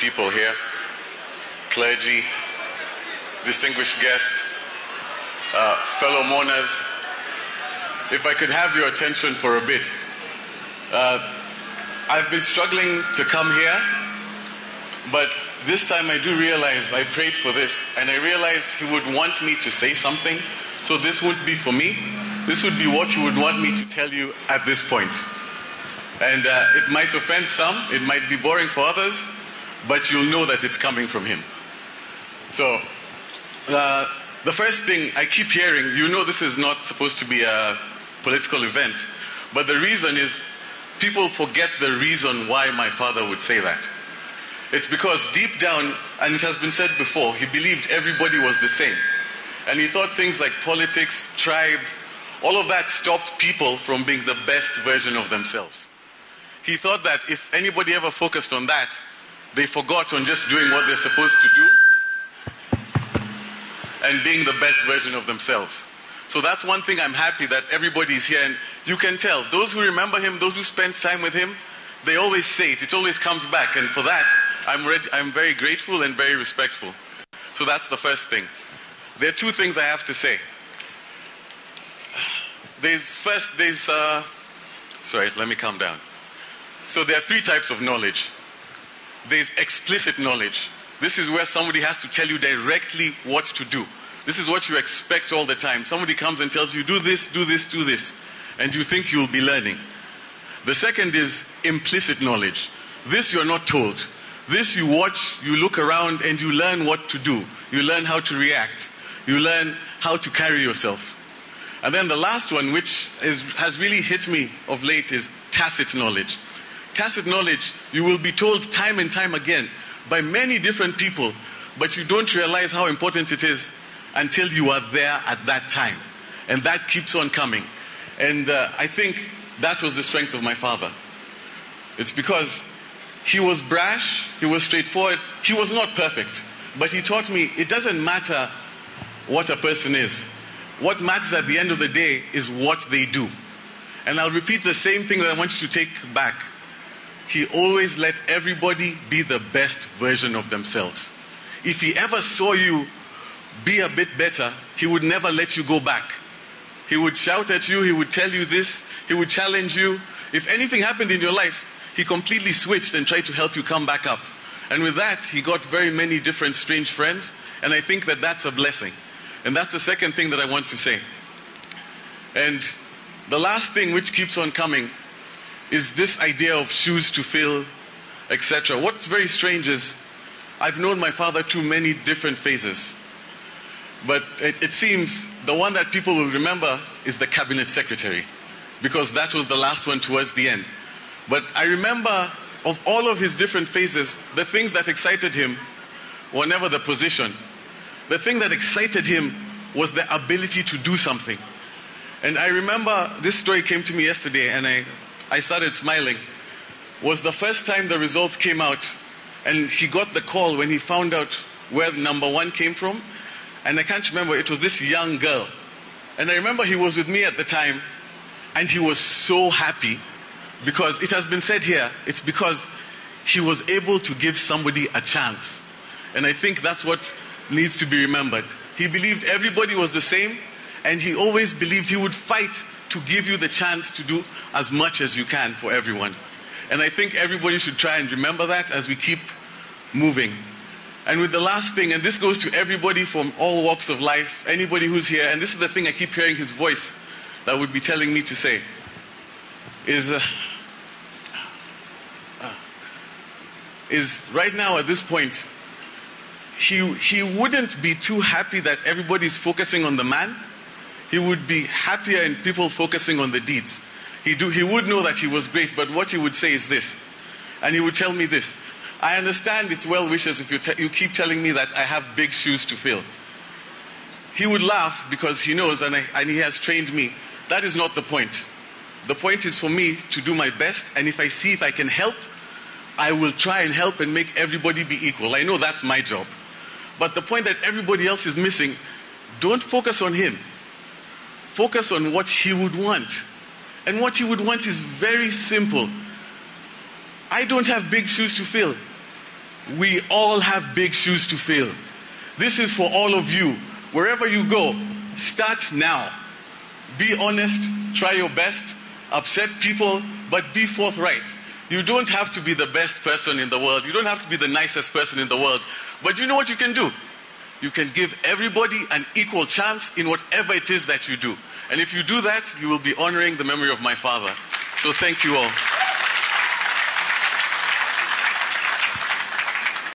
people here, clergy, distinguished guests, fellow mourners. If I could have your attention for a bit. I've been struggling to come here, but this time I do realize I prayed for this, and I realized he would want me to say something, so this wouldn't be for me. This would be what he would want me to tell you at this point. And it might offend some, it might be boring for others, but you'll know that it's coming from him. So, the first thing I keep hearing, you know this is not supposed to be a political event, but the reason is people forget the reason why my father would say that. It's because deep down, and it has been said before, he believed everybody was the same. And he thought things like politics, tribe, all of that stopped people from being the best version of themselves. He thought that if anybody ever focused on that, they forgot on just doing what they're supposed to do and being the best version of themselves. So that's one thing I'm happy that everybody's here, and you can tell, those who remember him, those who spend time with him, they always say it always comes back, and for that, I'm very grateful and very respectful. So that's the first thing. There are two things I have to say. Sorry, let me calm down. So there are three types of knowledge. There's explicit knowledge. This is where somebody has to tell you directly what to do. This is what you expect all the time. Somebody comes and tells you, do this, do this, do this, and you think you'll be learning. The second is implicit knowledge. This you're not told. This you watch, you look around, and you learn what to do. You learn how to react. You learn how to carry yourself. And then the last one, which has really hit me of late, is tacit knowledge. Tacit knowledge, you will be told time and time again by many different people, but you don't realize how important it is until you are there at that time. And that keeps on coming. And I think that was the strength of my father. It's because he was brash, he was straightforward, he was not perfect. But he taught me it doesn't matter what a person is. What matters at the end of the day is what they do. And I'll repeat the same thing that I want you to take back. He always let everybody be the best version of themselves. If he ever saw you be a bit better, he would never let you go back. He would shout at you, he would tell you this, he would challenge you. If anything happened in your life, he completely switched and tried to help you come back up. And with that, he got very many different strange friends, and I think that that's a blessing. And that's the second thing that I want to say. And the last thing which keeps on coming is this idea of shoes to fill, etc. What's very strange is I've known my father through many different phases. But it seems the one that people will remember is the cabinet secretary, because that was the last one towards the end. But I remember of all of his different phases, the things that excited him were never the position. The thing that excited him was the ability to do something. And I remember this story came to me yesterday, and I started smiling. Was the first time the results came out, and he got the call when he found out where number one came from. And I can't remember, it was this young girl. And I remember he was with me at the time, and he was so happy, because it has been said here, it's because he was able to give somebody a chance. And I think that's what needs to be remembered. He believed everybody was the same, and he always believed he would fight to give you the chance to do as much as you can for everyone. And I think everybody should try and remember that as we keep moving. And with the last thing, and this goes to everybody from all walks of life, anybody who's here, and this is the thing I keep hearing his voice that would be telling me to say, is right now at this point, he wouldn't be too happy that everybody's focusing on the man. He would be happier in people focusing on the deeds. He would know that he was great, but what he would say is this, and he would tell me this: I understand it's well wishes if you keep telling me that I have big shoes to fill. He would laugh because he knows, and he has trained me, that is not the point. The point is for me to do my best, and if I see if I can help, I will try and help and make everybody be equal. I know that's my job. But the point that everybody else is missing, don't focus on him. Focus on what he would want. And what he would want is very simple. I don't have big shoes to fill. We all have big shoes to fill. This is for all of you. Wherever you go, start now. Be honest, try your best, upset people, but be forthright. You don't have to be the best person in the world. You don't have to be the nicest person in the world. But you know what you can do? You can give everybody an equal chance in whatever it is that you do. And if you do that, you will be honoring the memory of my father. So thank you all.